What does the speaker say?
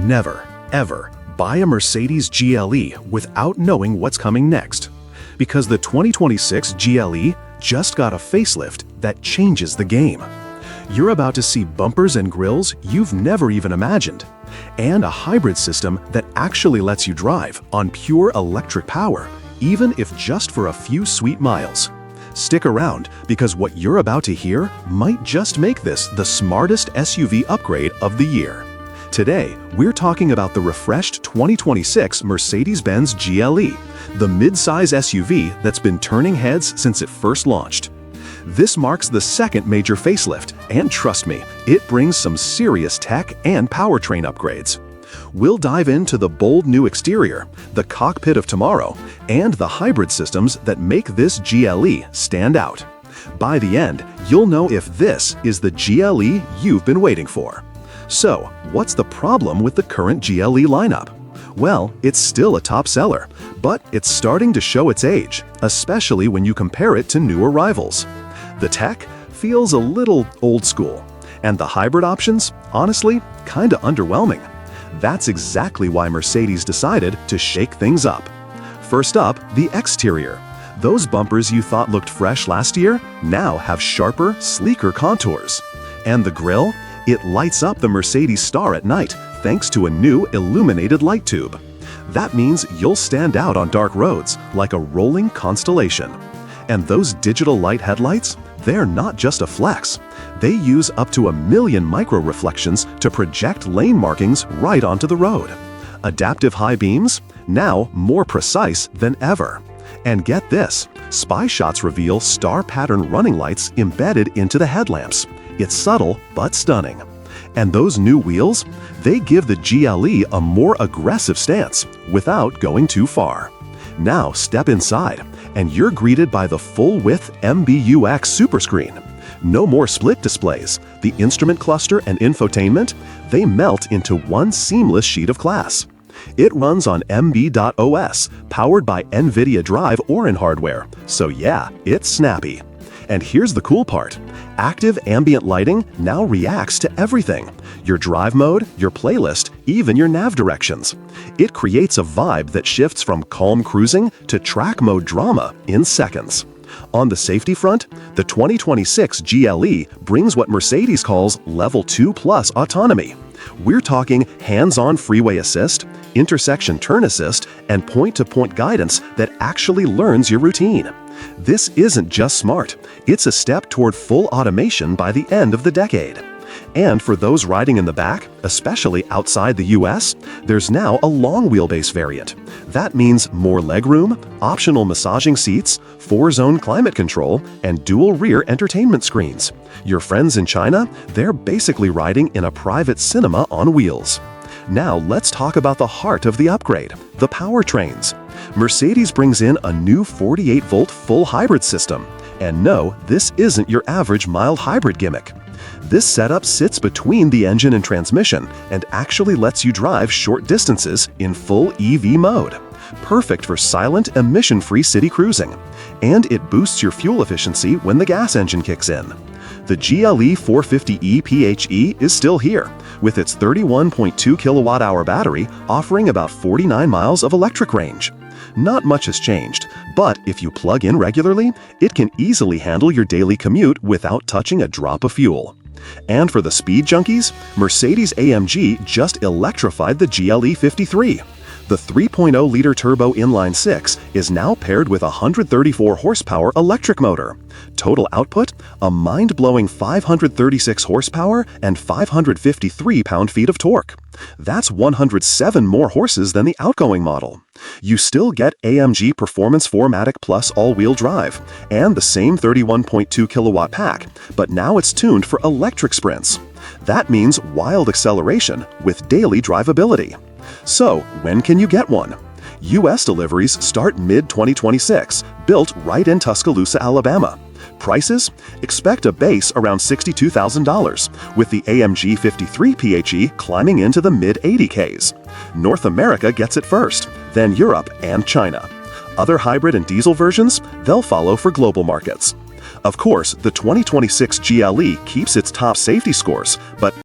never, ever buy a Mercedes GLE without knowing what's coming next. Because the 2026 GLE just got a facelift that changes the game. You're about to see bumpers and grills you've never even imagined, and a hybrid system that actually lets you drive on pure electric power, even if just for a few sweet miles. Stick around, because what you're about to hear might just make this the smartest SUV upgrade of the year. Today, we're talking about the refreshed 2026 Mercedes-Benz GLE, the mid-size SUV that's been turning heads since it first launched. This marks the second major facelift, and trust me, it brings some serious tech and powertrain upgrades. We'll dive into the bold new exterior, the cockpit of tomorrow, and the hybrid systems that make this GLE stand out. By the end, you'll know if this is the GLE you've been waiting for. So, what's the problem with the current GLE lineup? Well, it's still a top seller, but it's starting to show its age, especially when you compare it to newer rivals. The tech feels a little old school, and the hybrid options, honestly, kinda underwhelming. That's exactly why Mercedes decided to shake things up. First up, the exterior. Those bumpers you thought looked fresh last year now have sharper, sleeker contours. And the grille? It lights up the Mercedes star at night thanks to a new illuminated light tube. That means you'll stand out on dark roads like a rolling constellation. And those digital light headlights? They're not just a flex. They use up to 1 million micro-reflections to project lane markings right onto the road. Adaptive high beams? Now more precise than ever. And get this, spy shots reveal star pattern running lights embedded into the headlamps. It's subtle but stunning. And those new wheels? They give the GLE a more aggressive stance without going too far. Now step inside, and you're greeted by the full-width MBUX superscreen. No more split displays. The instrument cluster and infotainment, they melt into one seamless sheet of glass. It runs on MB.OS, powered by NVIDIA Drive Orin hardware, so yeah, it's snappy. And here's the cool part. Active ambient lighting now reacts to everything. Your drive mode, your playlist, even your nav directions. It creates a vibe that shifts from calm cruising to track mode drama in seconds. On the safety front, the 2026 GLE brings what Mercedes calls Level 2 Plus autonomy. We're talking hands-on freeway assist, intersection turn assist, and point-to-point guidance that actually learns your routine. This isn't just smart, it's a step toward full automation by the end of the decade. And for those riding in the back, especially outside the US, there's now a long wheelbase variant. That means more legroom, optional massaging seats, 4-zone climate control, and dual rear entertainment screens. Your friends in China, they're basically riding in a private cinema on wheels. Now let's talk about the heart of the upgrade, the powertrains. Mercedes brings in a new 48-volt full hybrid system. And no, this isn't your average mild hybrid gimmick. This setup sits between the engine and transmission and actually lets you drive short distances in full EV mode. Perfect for silent, emission-free city cruising. And it boosts your fuel efficiency when the gas engine kicks in. The GLE 450e PHE is still here, with its 31.2 kilowatt-hour battery offering about 49 miles of electric range. Not much has changed, but if you plug in regularly, it can easily handle your daily commute without touching a drop of fuel. And for the speed junkies, Mercedes-AMG just electrified the GLE 53. The 3.0-liter turbo inline-six is now paired with a 134-horsepower electric motor. Total output? A mind-blowing 536 horsepower and 553 pound-feet of torque. That's 107 more horses than the outgoing model. You still get AMG Performance 4MATIC Plus all-wheel drive and the same 31.2 kilowatt pack, but now it's tuned for electric sprints. That means wild acceleration with daily drivability. So, when can you get one? US deliveries start mid-2026, built right in Tuscaloosa, Alabama. Prices? Expect a base around $62,000, with the AMG 53 PHE climbing into the mid-80Ks. North America gets it first, then Europe and China. Other hybrid and diesel versions, they'll follow for global markets. Of course, the 2026 GLE keeps its top safety scores, but